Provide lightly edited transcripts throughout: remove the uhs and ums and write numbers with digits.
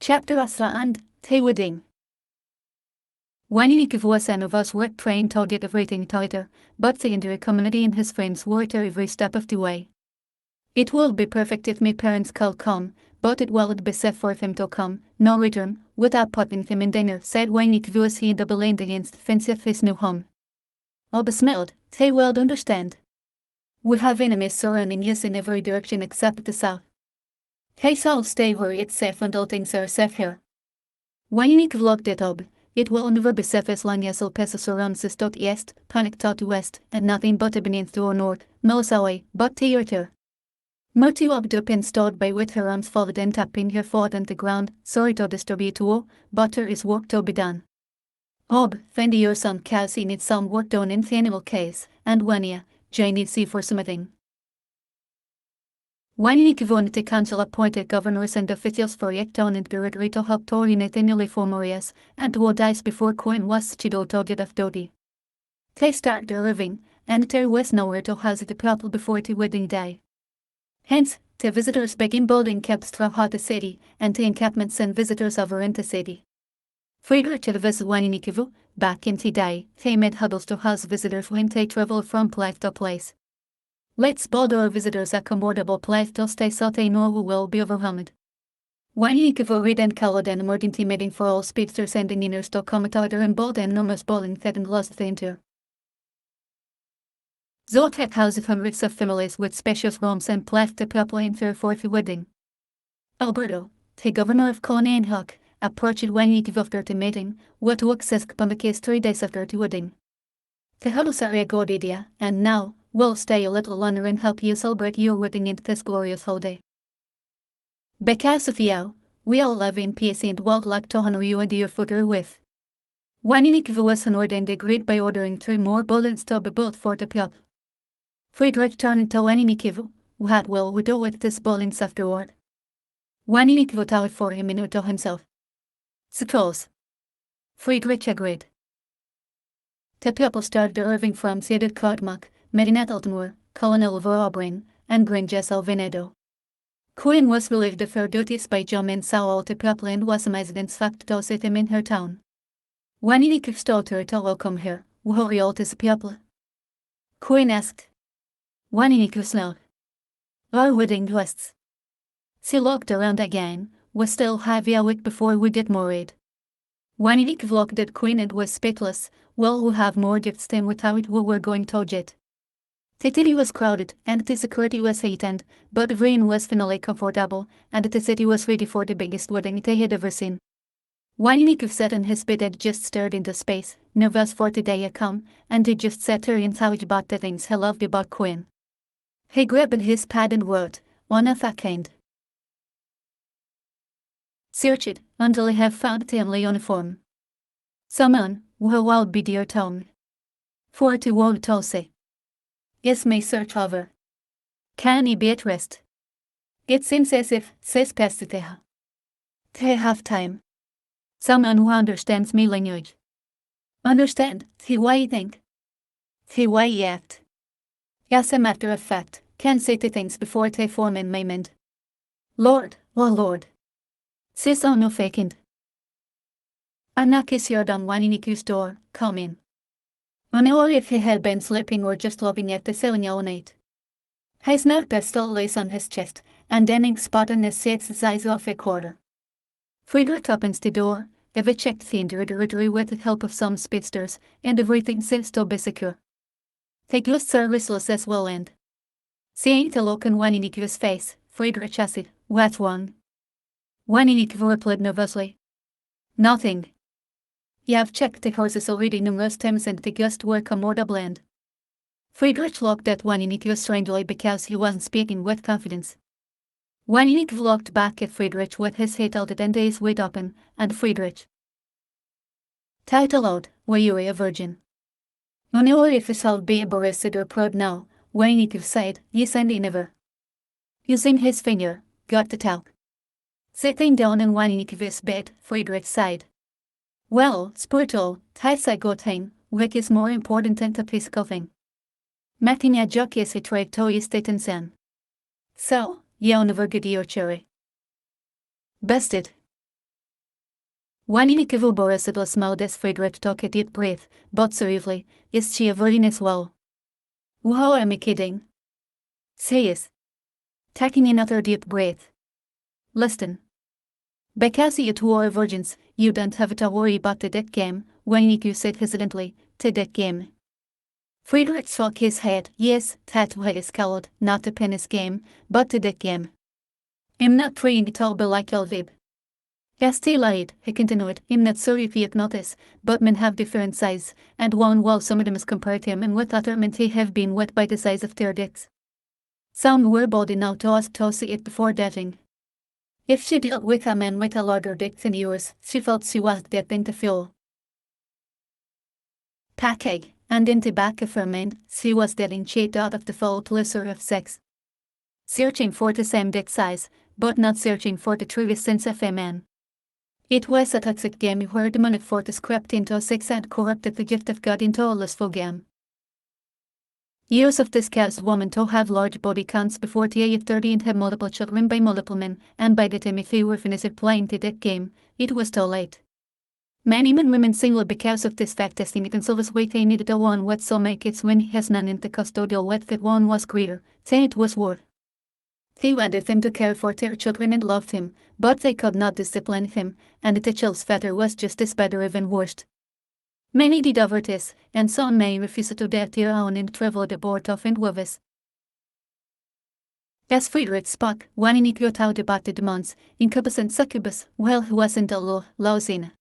Chapter 11 Wedding. When was an of us work trying to get everything tighter, but the entire community and his friends worked every step of the way. It would be perfect if my parents could come, but it would be safe for them to come, no return, without putting them in danger, said when was he doubled against the fence of his new home. All smiled, they will understand. We have enemies surrounding us in every direction except the south. Hey, shall stay where it's safe until things are safe here. When looked it up, it will never be safe as long as all passes surrounds us to east, panic to west, and nothing but a beneath to north, miles away, but theater. Murty walked up and stood by with her arms folded and tapping her foot on the ground, sorry to disturb you too, but there is work to be done. Ob, find your son Cassie needs some work done in the animal case, and Wania, Jay needs see for something. When wanted to council appointed governors and officials for Yektown and Directory to help to unite newly formed areas, and to dice before Coin was scheduled to get off duty. They started their living, and there was nowhere to house the people before the wedding day. Hence, the visitors began building camps throughout the city, and the encampments sent visitors over into the city. Friedrich was when back in the day, they made huddles to house visitors when they traveled from place to place. Let's build our visitors a comfortable place to stay so they know we will be overwhelmed. When read and called an emergency meeting for all speedsters and engineers to come together and build an enormous building that enclosed the entire. Zot had houses hundreds of families with spacious rooms and placed the people in their fourth wedding. Alberto, the governor of Colony and Huck, approached when after the meeting, what works as the case 3 days after the wedding. The huddles are a good idea, and now, we'll stay a little longer and help you celebrate your wedding in this glorious holiday. Because of you, we all live in peace and would like to honor you and your future with. When was honored and agreed by ordering 3 more buildings to be built for the people. Friedrich turned to when what will we do with these buildings afterward? When thought for a minute to himself. Suppose. Friedrich agreed. The people started arriving from Cedar Cardmac, Medina Altenwar, Colonel Vorobrin, and Granges Alvenedo. Queen was relieved of her duties by John and saw all the people and was amazed and shocked to see them in her town. When told her to welcome her, who are all these people? Queen asked. When snarled. Our wedding guests. She looked around again, was still heavy a week before we get married. When looked at Queen and was speechless, well we have more gifts than we thought we were going to get. The city was crowded, and the security was heightened, but the rain was finally comfortable, and the city was ready for the biggest wedding they had ever seen. When sat in his bed and just stared into space, nervous for the day to come, and he just sat there and thought about the things he loved about Queen. He grabbed his pad and wrote, one of a kind. Search it, until I have found the only uniform. Someone, who will be dear town. For the world to say. Yes, may search over. Can he be at rest? It seems as if, says Pastiteha. They have time. Someone who understands me language. Understand, the way you think. The way you act. As a matter of fact, can say the things before they form in my mind. Lord, oh Lord. Says on no vacant. A knock is heard on Waniniki's door, come in. Or if he had been sleeping or just looking at the ceiling all night. His neck still lays on his chest, and Denning spot on his seat his eyes off a quarter. Friedrich opens the door, if it checked the directory with the help of some speedsters, and everything seems to be secure. The guests are restless as well and. Seeing the look on Waniniki's face, Friedrich asked, what's wrong? Waniniku replied nervously. Nothing. You have checked the horses already numerous times and the guests were comfortable and. Friedrich looked at Waniniku strangely because he wasn't speaking with confidence. Waniniku looked back at Friedrich with his head tilted and his weight open, and Friedrich. Tight aloud, were you a virgin? Or if it shall be embarrassed or proud now, Waniniku said, yes and never. Using his finger, got the talk. Sitting down in Waniniki's bed, Friedrich sighed. Well, spiritual, ties I got thing, which is more important than the physical thing. Matinha jock is a trade to is sen. So, you never get your cherry. Bested. Wanige vårborre small des Friedrich took a deep breath, but seriously, is she avoiding as well? Wow, am I kidding? Serious. Taking another deep breath. Listen. Because you two are virgins, you don't have to worry about the dead game, Wanige said hesitantly, the dead game. Friedrich shook his head. Yes, that way is called, not the penis game, but the dead game. I'm not trying to be like Elvib. Still lied, he continued. I'm not sorry if you notice, but men have different sizes, and one while some of them is compared him and with other men they have been wet by the size of their dicks. Some were bold enough to ask to see it before dating. If she dealt with a man with a larger dick than yours, she felt she was getting to feel package, and in the back of her mind, she was getting cheated out of the full pleasure of sex. Searching for the same dick size, but not searching for the truest sense of a man. It was a toxic game where the money for the crept into sex and corrupted the gift of God into a lustful game. Years of this caused women to have large body counts before the age of 30 and have multiple children by multiple men, and by the time if they were finished playing the dead game, it was too late. Many men women single because of this fact testing it and so was way they needed a one what so make it when he has none in the custodial what that one was greater, than it was worth. They wanted him to care for their children and loved him, but they could not discipline him, and the child's father was just as bad or even worse. Many did over this, and some may refuse to dare their own and traveled aboard of and with us. As Friedrich spoke, one in got out about the demands, incubus and succubus, well he wasn't a lousina.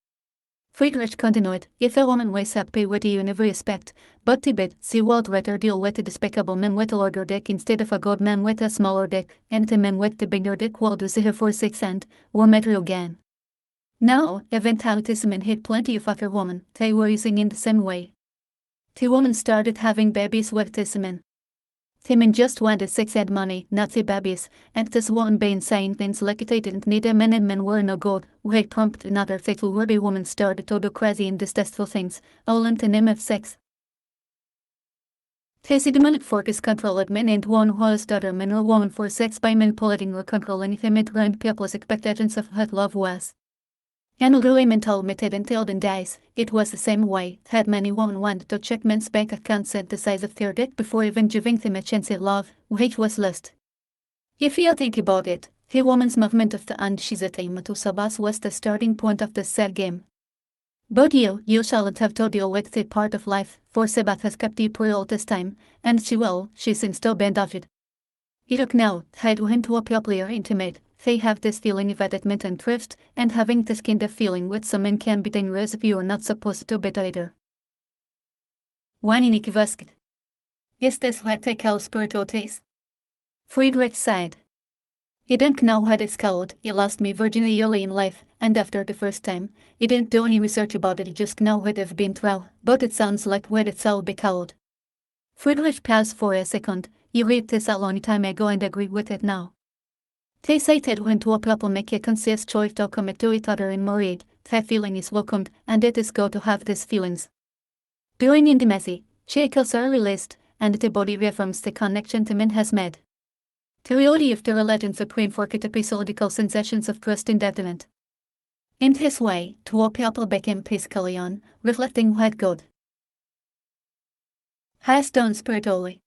Friedrich continued, if a woman was happy with you in every respect, but to bed, she would rather deal with a despicable man with a larger dick instead of a good man with a smaller dick, and the man with the bigger dick would do her for 6 and, or matter again. Now, even how this man had plenty of other women, they were using in the same way. The woman started having babies with this man. The man just wanted sex and money, not the babies, and this woman being saying things like they didn't need a man and men were no good, who had prompted another fatal worthy woman started to do crazy and distasteful things, all in the name of sex. This demonic focus controlled men and one who has other men or woman for sex by manipulating or controlling them and learned people's expectations of what love was. And really mental method until then dies, it was the same way that many women wanted to check men's bank accounts at the size of their dick before even giving them a chance at love, which was lust. If you think about it, the woman's movement of the Anshizatema to Sabas was the starting point of this sad game. But you shalln't have to deal with that part of life, for Sabat has kept you poor all this time, and she seems to bend off it. It took now, tied him to a popular intimate. They have this feeling of attachment and trust, and having this kind of feeling with someone can be dangerous if you are not supposed to be either. Waninik vasked. Is this what they call spiritual taste? Friedrich sighed. He didn't know what it's called. He lost me virginity early in life, and after the first time, he didn't do any research about it. He just know what I've been through, but it sounds like what it's all be called. Friedrich paused for a second. You read this a long time ago and agree with it now. They say that when two people make a conscious choice to commit to each other in marriage, that feeling is welcomed, and it is good to have these feelings. During intimacy, shackles are released, and the body reaffirms the connection the man has made. The reality of the religion supreme for episodical sensations of trust and detriment. In this way, two people became physically on, reflecting what God has done spiritually.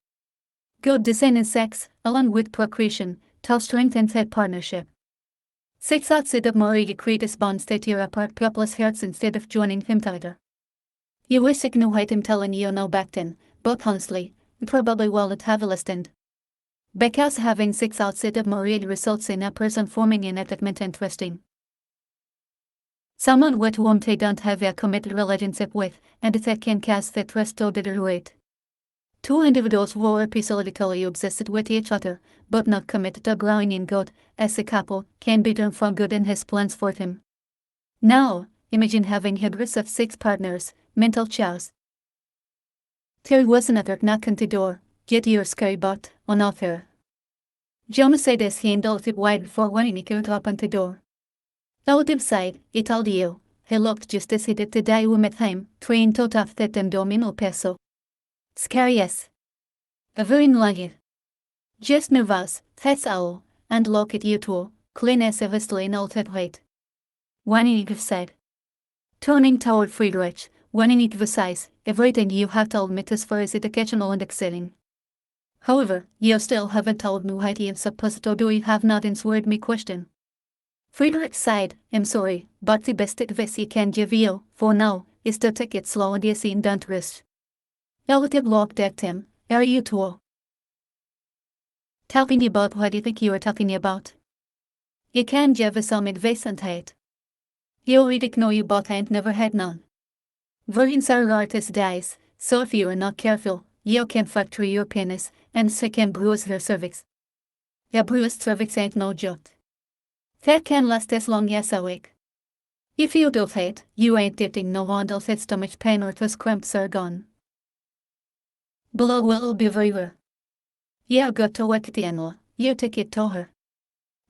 God design in sex, along with procreation, to strengthen that partnership. Sex outside of marriage creates bonds that tear apart people's hearts instead of joining them together. You wish I knew what I'm telling you now back then, but honestly, you probably won't have listened. Because having sex outside of marriage results in a person forming an attachment and trusting someone with whom they don't have a committed relationship with, and that can cause the trust to deteriorate. Two individuals who are episodically obsessed with each other, but not committed to growing in God, as a couple, can be done from God and His plans for them. Now, imagine having hundreds of sex partners, mental chaos. There was another knock on the door. Get your scary butt on offer. Jonas said as he indulged it wide before when he could open the door. Out inside, he told you, he looked just as he did the day we met him, trying to tough that domino peso. Scary as a very luggage. Just nervous, that's all, and look at you two, clean as a whistling old head weight. One said. Turning toward Friedrich, when in emphasize, everything you have told me thus far is educational and exciting. However, you still haven't told me what you supposed to do. You have not answered me question. Friedrich sighed, I'm sorry, but the best advice I can give you, for now, is to take it slow and easy and don't rush. Elliot looked at him. Are you too? Talking about what you think you are talking about? You can give us some advice on it. You already know you both ain't never had none. Virgins are artist dies, so if you are not careful, you can fracture your penis, and so can bruise her cervix. A bruised cervix ain't no joke. That can last as long as a week. If you do that, you ain't getting no wonder that stomach pain or those cramps are gone. Below will be very rare. You got to work the animal, you take it to her.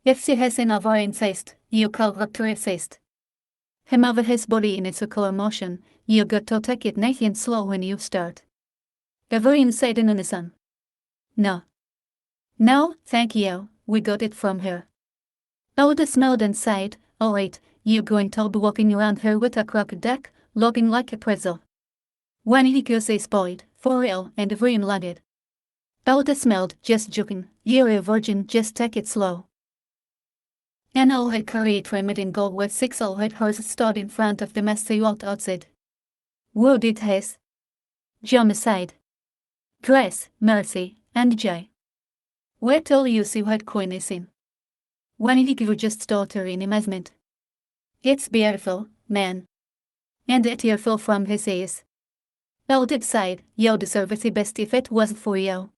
If she has an ovarian cyst, you call rupture a cyst. Him over his body in a circular motion, you got to take it nice and slow when you start. Ever inside in the sun? No. No, thank you, we got it from her. Oh, the smelled inside, oh wait, you going to be walking around here with a crooked deck, looking like a pretzel. When he goes a spoiled, for real, and very unloaded. Oh, the smelled, just joking, you're a virgin, just take it slow. An old head curry trimmed in gold with 6 old head horses stood in front of the mess they walked outside. Word it has. Homicide. Grace, Mercy, and Joy. Wait till you see what Queen is in. When he grew just daughter in amazement. It's beautiful, man. And a tearful from his eyes. Elded side, you deserve it the best if it wasn't for you.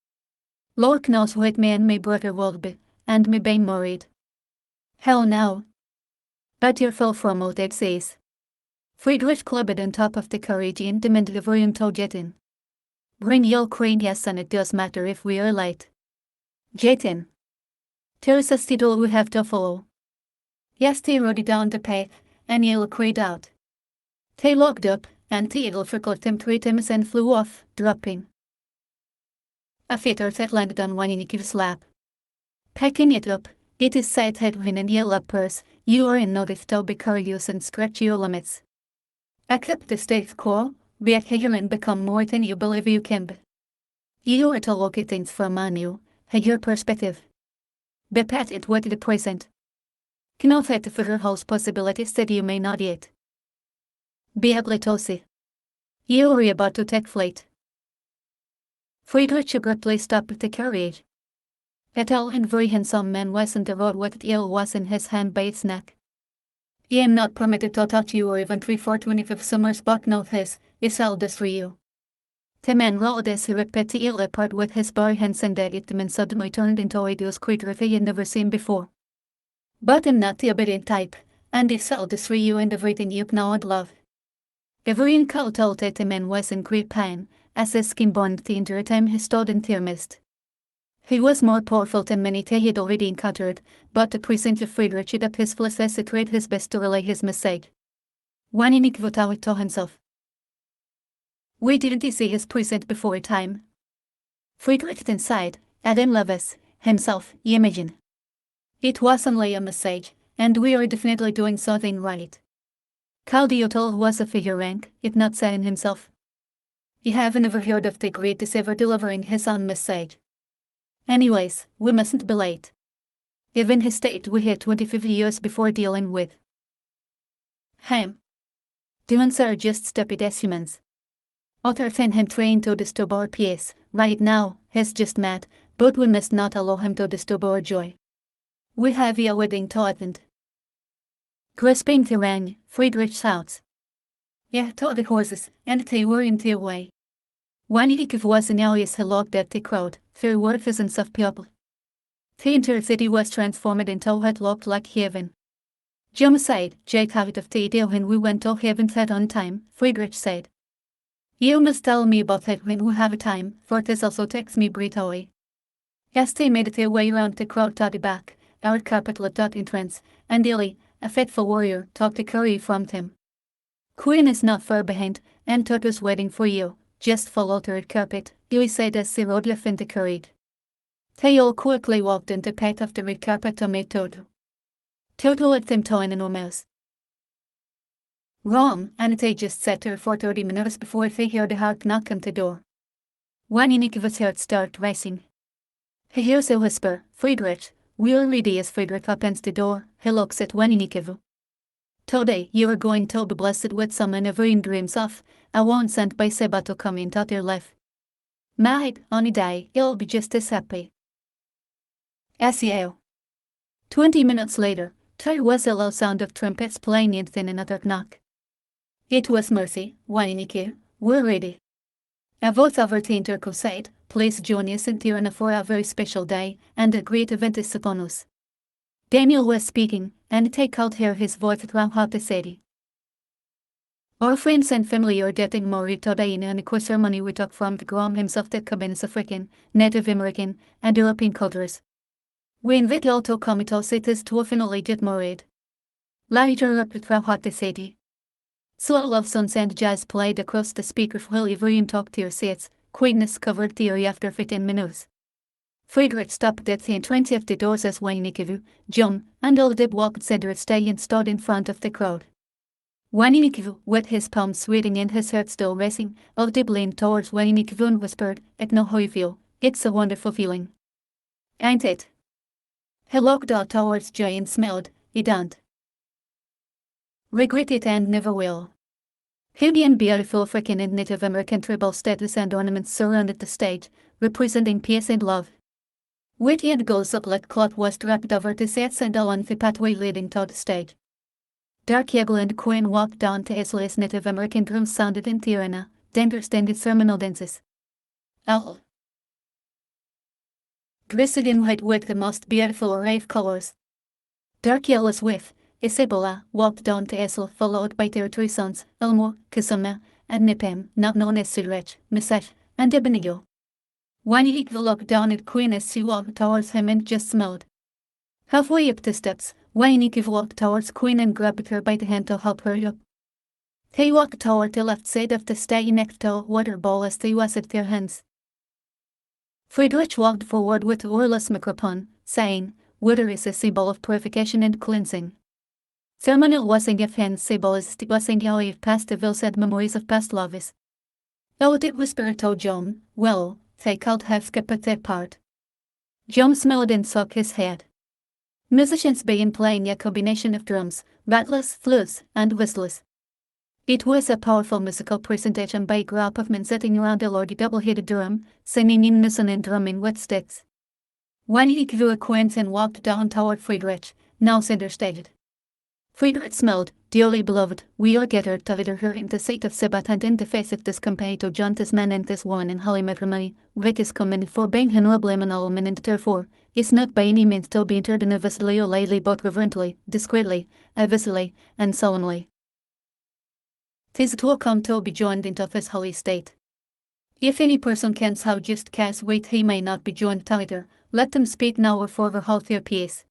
Lord knows what man my brother will be, and me be married. Hell no. A tearful from old it says. Friedrich clubbed on top of the carriage and demanded the room to get in. Bring your crane, yes, and it does matter if we are late. Get in. There's a schedule we have to follow. Yes, they rode down the path, and you'll cried out. They looked up, and the eagle trickled him 3 times and flew off, dropping a feather that landed on one in Nikki's lap. Picking it up, it is side headwind and yellow purse, you are in notice to be curious and scratch your limits. Accept the status quo, be a here and become more than you believe you can be. You are to look at things from a new, higher perspective. Be patient with the present. Cannot let the future holds possibilities that you may not yet be able to see. You are about to take flight. Friedrich abruptly stopped the carriage. A tall and very handsome man was on the road with the ale was in his hand by its neck. I am not permitted to touch you or even 3/4 summers, but notice, it's all this for you. The man rolled as he ripped the ale apart with his bare hands and at it and suddenly turned into a hideous creature he had never seen before. But I'm not the obedient type, and it's all this for you and everything you know and love. Every call told that the man was in great pain, as his skin burned the entire time he stood in their midst. He was more powerful than many they had already encountered, but the presence of Friedrich hid up his flesh as he tried his best to relay his message. When he got out to himself. We didn't see his present before time. Friedrich inside, Adam Levis, himself, imagine. It was only a message, and we are definitely doing something right. Caldiotel was a figure rank, if not saying himself. You haven't ever heard of the greatest ever delivering his own message. Anyways, we mustn't be late. Even his state we had 25 years before dealing with him. Demons are just stupid as humans. Other than him trying to disturb our peace, right now, he's just mad, but we must not allow him to disturb our joy. We have a wedding to attend. Grasping the rein, Friedrich shouts. Yeah, to the horses, and they were in their way. When he was in areas he looked at the crowd, there were thousands of people. The entire city was transformed into what looked like heaven. Homicide, Jake out of the idea when we went to heaven that on time, Friedrich said. You must tell me about that when we have time, for this also takes me breath away. As they made their way around the crowd to the back, our carpet lit out entrance, and Dilly, a faithful warrior, took the curry from him. Queen is not far behind, and Toto's waiting for you. Just follow the red carpet, Dilly said as he rode off in the carriage. They all quickly walked in the path of the red carpet to meet Toto. Toto led them to an enormous Wrong, and they just sat there for 30 minutes before they heard a hard knock on the door. When Nikiva's heart started racing. He hears a whisper, Friedrich. Really as Friedrich opens the door, he looks at Nikiva. Today you are going to be blessed with someone everyone dreams of, a one sent by Seba to come into your life. Married, on a day, you'll be just as happy. SEO. 20 minutes later, there was a low sound of trumpets playing and then another knock. It was Mercy, Nikiva, we're ready. A voice over the intercom said, please join us in Tirana for a very special day, and a great event is upon us. Daniel was speaking, and they could hear his voice throughout the city. Our friends and family are getting married today in an equal ceremony we took from the groom himself that combines African, Native American, and European cultures. We invite all to come to our cities to finally get married. Later up throughout the city. Slow love songs and jazz played across the speakers while everyone talked to your seats. Quietness covered the area after 15 minutes. Friedrich stopped at the entrance of the doors as Nikiva, John, and Oldeb walked center stage and stood in front of the crowd. Nikiva, with his palms sweating and his heart still racing, Oldeb leaned towards Nikiva and whispered, I know how you feel. It's a wonderful feeling. Ain't it? He looked out towards Joy and smiled, I don't regret it and never will. Heavy and beautiful African and Native American tribal statues and ornaments surrounded the stage, representing peace and love. Witty and gold-supplied cloth was draped over the seats and along the pathway leading to the stage. Dark Eagle and Queen walked down to as Native American drums sounded in Tirana, dangerous and ceremonial dances. All dressed in white with the most beautiful array of colors. Dark Yellow's with Isabella walked down to Esel, followed by their three sons, Elmo, Kasuma, and Nipam, not known as Silrech, Mesach, and Abednego. Nikiva looked down at Queen as she walked towards him and just smiled. Halfway up the steps, Nikiva walked towards Queen and grabbed her by the hand to help her up. They walked toward the left side of the stage next to a water bowl as they washed their hands. Friedrich walked forward with a wireless microphone, saying, water is a symbol of purification and cleansing. Ceremonial washing of hands symbolizes the washing away of past evils and memories of past loves. It whispered to John, well, they could have skipped that part. John smiled and shook his head. Musicians began playing a combination of drums, rattles, flutes, and whistles. It was a powerful musical presentation by a group of men sitting around a large double-headed drum, singing in unison and drumming with sticks. Nikiva acquainted and walked down toward Friedrich, now center-staged. Friedrich smiled, dearly beloved, we are gathered together here in the sight of Sabbath and in the face of this company to join this man and this woman in holy matrimony, which is commended for being honorable and all men and therefore, is not by any means to be entered in avowedly or lightly but reverently, discreetly, avisely, and solemnly. 'Tis to come to be joined into this holy state. If any person can so just cast wait he may not be joined together, let them speak now or further hold their peace.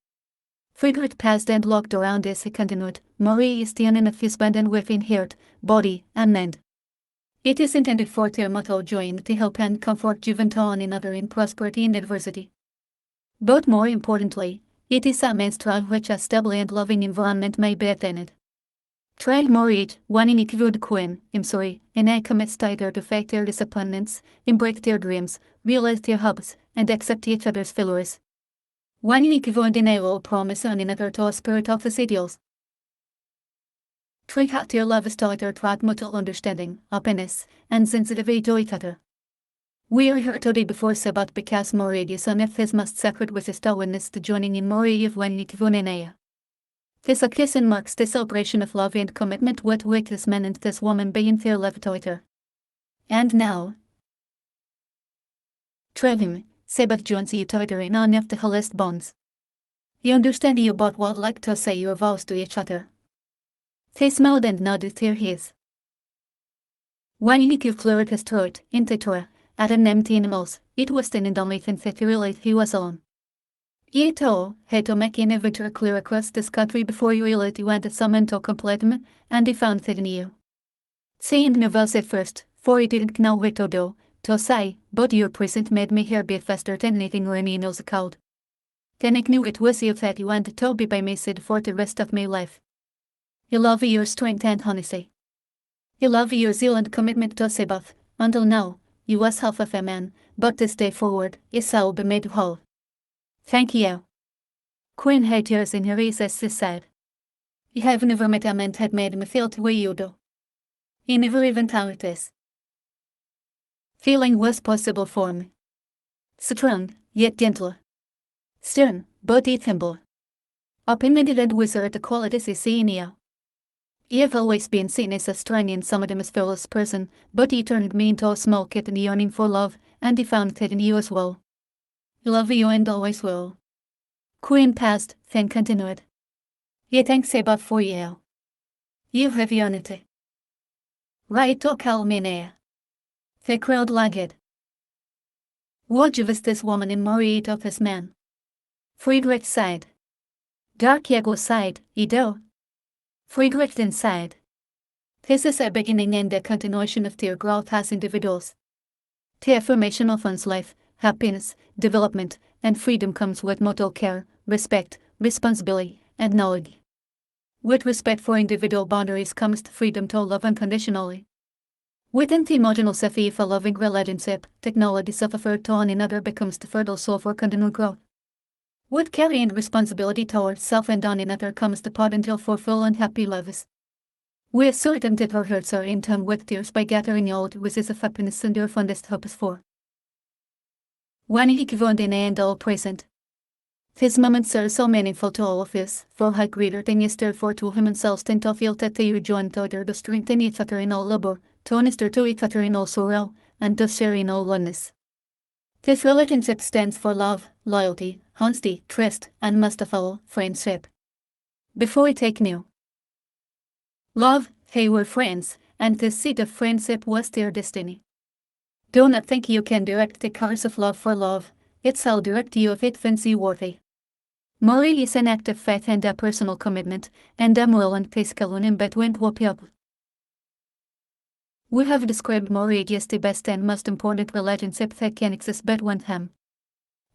Friedrich passed and looked around as he continued, Marie is the union of his band and within heart, body, and mind. It is intended for their mutual joy and to help and comfort given to one another in prosperity and adversity. But more importantly, it is a means through which a stable and loving environment may be attained. Try marriage, one in equal queen, and I commit either to face their disappointments, embrace their dreams, realize their hopes, and accept each other's failures. One in equal and enable promise on another to a spirit of his ideals. Try out their love is together throughout mutual understanding, openness, and sensitivity to each other. We are here today before Sabbath because marriage is one of his most sacred wishes to witness the joining in marriage of one in equal and I. This occasion marks the celebration of love and commitment with which this man and this woman begin their love together. And now, Trevim, Sabbath joins you together in one of the holiest bonds. You understand you both would like to say your vows to each other. They smiled and nodded their heads. When Nikiva cleared his throat, into Torah, at an empty animals, it was then and only since he realized he was alone. Yeto had to make an adventure clear across this country before you realized you wanted someone to complete him, and he found it in you. Saying nervous at first, for he didn't know what to do, to say, but your present made me hear beat faster than anything or any knows cold. Then I knew it was you that you wanted to be by my side for the rest of my life. You love your strength and honesty. You love your zeal and commitment to us both. Until now, you was half of a man, but this day forward, you shall be made whole. Thank you. Queen had tears in her eyes as she said. You have never met a man that made me feel the way you do. You never even thought this feeling was possible for me. Strong, yet gentle. Stern, but yet humble. Opinionated and wizard the qualities you see in you. You have always been seen as a strong and somewhat fearless person, but you turned me into a small kitten yearning for love, and he found that in you as well. Love you and always will. Queen passed, then continued. You thanks about for you. You have unity. Right to call me near. The crowd lagged. What was this woman in married of this man? Friedrich sighed. Dark Ego sighed, Edo. Friedrich then sighed. This is a beginning and a continuation of their growth as individuals. The affirmation of one's life, happiness, development, and freedom comes with mutual care, respect, responsibility, and knowledge. With respect for individual boundaries comes the freedom to love unconditionally. Within the emotional sphere of a loving relationship, technologies of effort to one another becomes the fertile soil for continual growth. With carrying responsibility towards self and one another comes the potential for full and happy lives. We are certain that our hearts are in tune with tears by gathering all the wishes of happiness and your fondest hopes for. When he given in and all present. These moments are so meaningful to all of us, for how greater than is therefore to him himself than to feel that they rejoin together to strengthen each other in all labor, to minister to each other in all sorrow, and to share in all oneness. This relationship stands for love, loyalty, honesty, trust, and most of all, friendship. Before we take new love, they were friends, and the seed of friendship was their destiny. Do not think you can direct the course of love for love, it shall direct you if it finds you worthy. Marriage is an act of faith and a personal commitment, and a moral and physical union between two people. We have described marriage as the best and most important relationship that can exist between them.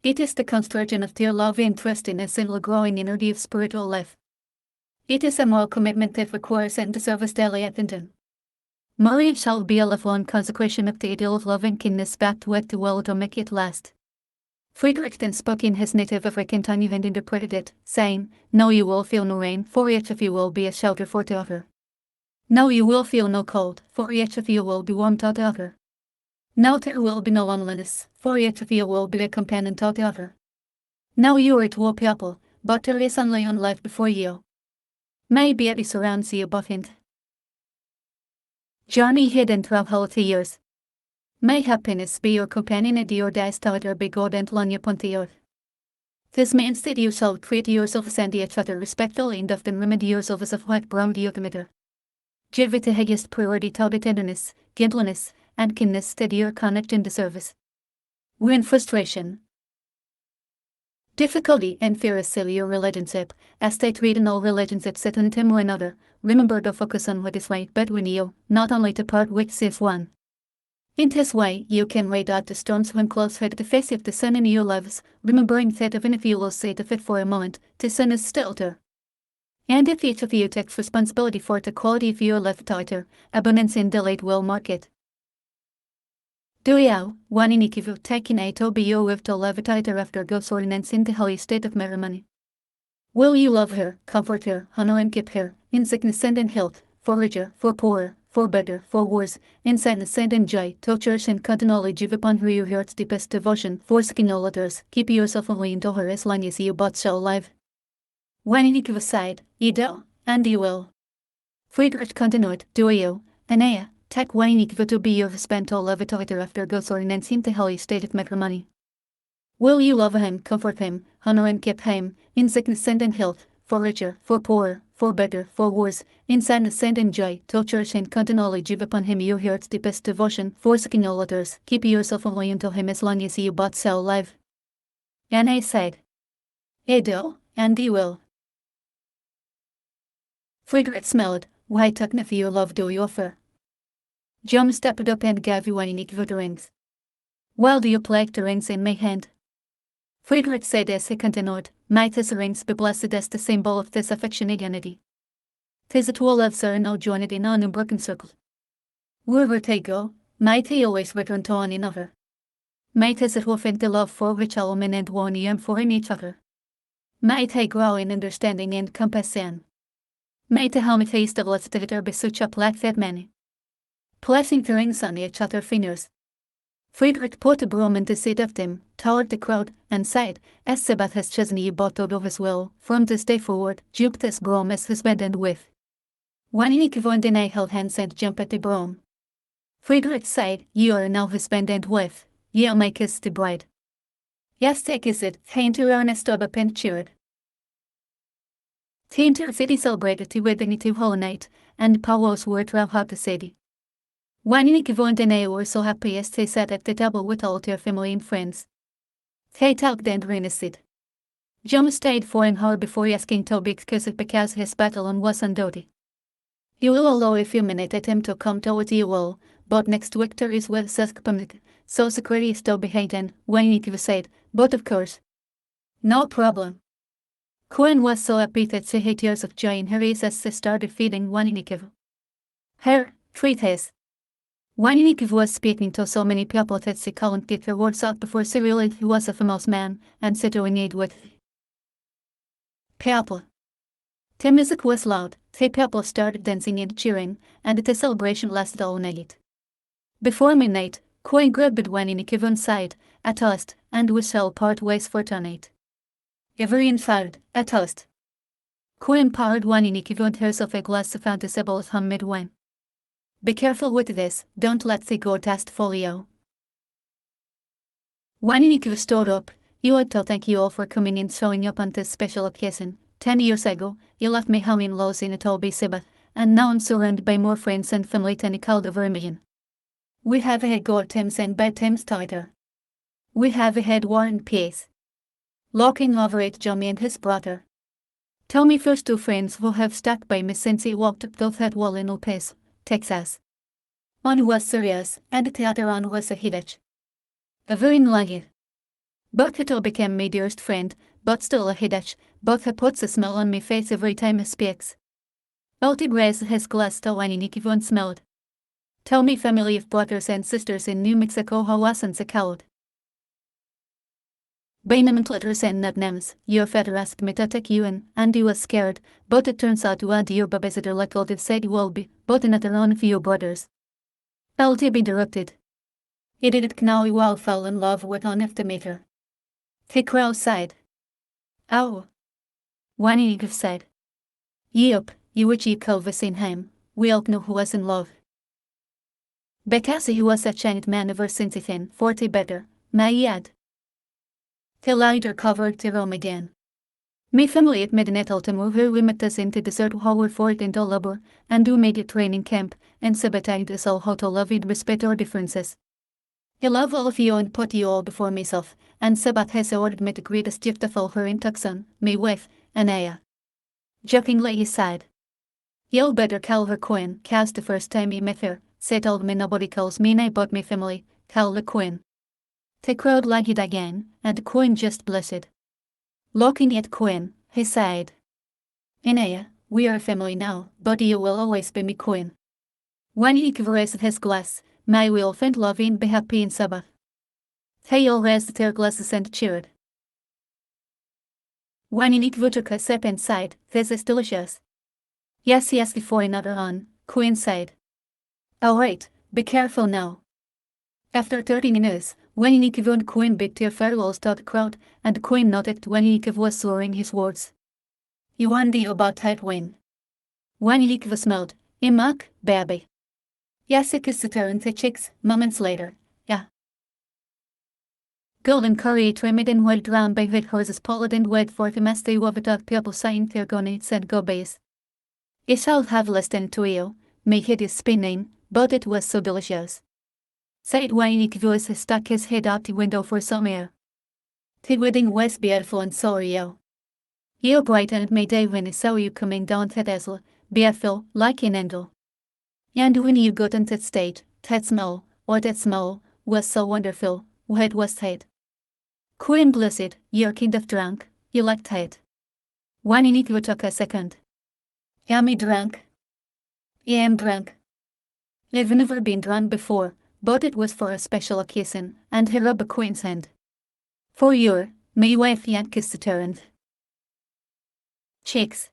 It is the construction of their love and trust in a single growing energy of spiritual life. It is a moral commitment that requires and deserves daily attention. Marriage shall be a lifelong consecration of the ideal of love and kindness backed with the will to make it last. Friedrich then spoke in his native African tongue and interpreted it, saying, "No, you will feel no rain, for each of you will be a shelter for the other. No, you will feel no cold, for each of you will be warm to the other. No, there will be no loneliness, for each of you will be a companion to the other. No, you are two people, but there is only one life before you. May beauty surrounds you both in journey hidden through healthy years. May happiness be your companion and your days together be good and long upon the earth. This means that you shall treat yourselves and each other respectfully and often remedy yourselves of what wronged you committed. Give it the highest priority to the tenderness, gentleness, and kindness that your conduct in the service. When frustration, difficulty, and fear assail your relationship, as they treat in all relationships that unite one another, remember to focus on what is right between you, not only to part which is one. In this way, you can ride out the storms when close at the face of the sun in your lives, remembering that even if you lose sight of it for a moment, the sun is still there. And if each of you takes responsibility for the quality of your life together, abundance and delight will mark it. Do you, one in each of you taking a to be your with to love together after God's ordinance in the holy state of matrimony? Will you love her, comfort her, honor and keep her, in sickness and in health, for richer, for poorer, for better, for worse, in sadness and in joy, to church and continually give upon her your heart's deepest devotion, forsaking all others, keep yourself only into her as long as you both shall live? When in each of us side, ye do, and ye will. Friedrich continued, do you, Anea, take one in each of you to be your husband to love together after God's ordinance in the holy state of matrimony? Will you love him, comfort him, honor and keep him, in sickness and in health, for richer, for poorer, for better, for worse, in sadness and in joy, to church and continually give upon him your heart's deepest devotion, forsaking all others, keep yourself only unto him as long as you both shall live? And I said, I do, and he will. Friedrich smiled, why talk of your love do you offer? John stepped up and gave you one in each of the rings. Well, do you place the rings in my hand? Friedrich said as he continued, might these rings be blessed as the symbol of this affectionate unity. 'tis a tool of sir now joined in an unbroken circle. Wherever they go, might they always return to one another. Might as it often the love for which all men and one yearn for in each other. Might they grow in understanding and compassion. Might the helmet taste of let's there be such a black that many. Placing the rings on each other fingers. Friedrich put a broom in the seat of them, towered the crowd, and sighed, as Sebath has chosen ye bought out of his will, from this day forward, juked this broom as his bed and with. When he von den I held hands and jumped at the broom. Friedrich sighed, ye are now his bed and with, ye are my kiss the bride. Yes, take is it, Tainter earnest of a pen cheered. Tainter city celebrated the wedding to whole night, and Paulos were to have the city. When he von den I were so happy as they sat at the table with all their family and friends. They talked and renasted. John stayed for an hour before asking Toby because his battalion was on duty. You will allow a few minutes at him to come towards you all, but next week there is well suspended, so security is still behind when he said, but of course. No problem. Cohen was so happy that she had tears of joy in her eyes as she started feeding Wanikiv. Her, treatise. Wanikiv was speaking to so many people that she couldn't get her words out before she realized he was a famous man, and said to need with people. The music was loud, the people started dancing and cheering, and the celebration lasted all night. Before midnight, Cohen grabbed Wanikiv on side, a toast, and we shall part ways for tonight. Everyone fired, a toast. Cohen poured Wanikiv on herself a glass of fantasable homemade wine. Be careful with this, don't let the go test folio. Wanikiv stood up, you ought to thank you all for coming and showing up on this special occasion. 10 years ago, you left me humming lows in a Toby Sabbath, and now I'm surrounded by more friends and family than I called over a million. We have had good times and bad times together. We have had war and peace. Looking over at Johnny and his brother. Tell me first two friends who have stuck by me since he walked up that wall in El Paso, Texas. One was serious, and the other one was a Hidach. A very lucky. Both two became my dearest friend, but still a Hidach, both he puts a smile on my face every time he speaks. Balti raised his glass to Wanikiv and smelled. Tell me family of brothers and sisters in New Mexico how wasn't a coward. Bainament letters and names, your father asked me to take you in, and he was scared, but it turns out you are your babysitter like all said you will be, but not alone of your brothers. Balti be interrupted. He didn't know you all fell in love with an estimator. The crowd sighed. Oh. Wanikiv said. Yep, you were cheap Kelvisinheim, we all knew who was in love. Because he was a changed man ever since then, 40 better, may add. The lighter covered the room again. My family at midnight ultimo who we met us into desert Howard Fort in Dolabor, and who made a training camp, and sabotaged us all how to love and respect our differences. I love all of you and put you all before myself, and Sabat has ordered me the greatest gift of all her in Tucson, my wife, Anaya. Jokingly he sighed. You'll better call her Queen, cause the first time he met her, said told me nobody calls me nay but my family, call the Queen. The crowd liked it again, and Queen just blushed. Looking at Queen, he sighed. Anaya, we are a family now, but you will always be my Queen. When he raised his glass, may we all find love and be happy in Sabbath. They all raised their glasses and cheered. When he took a sip and sighed, this is delicious. Yes, before another on, Queen said. Alright, be careful now. After 30 minutes, when Nikiv and Queen bit their farewells to the crowd, and Queen nodded when Nikiv was slurring his words. You wonder about that win. When Nikiv smiled, Imak, baby. Yes, he kissed her in the cheeks, moments later, yeah. Golden curry trimmed and well drawn by red horses pulled and wait for them as they were without people saying their gonies and gobies. It shall have less than 2 you, may hideous spinning, but it was so delicious. Said Waynick voice stuck his head out the window for some air. The wedding was beautiful and so are you. You brightened my day when I saw you coming down that aisle, beautiful, like an angel. And when you got on that stage, that smell was so wonderful, what was that? Queen blessed, you're kind of drunk, you liked that. Waynick took a second. Yummy drank. Yam drank. I've never been drunk before, but it was for a special occasion, and her Ubacotin. For your, my wife Yankisturand. Chicks.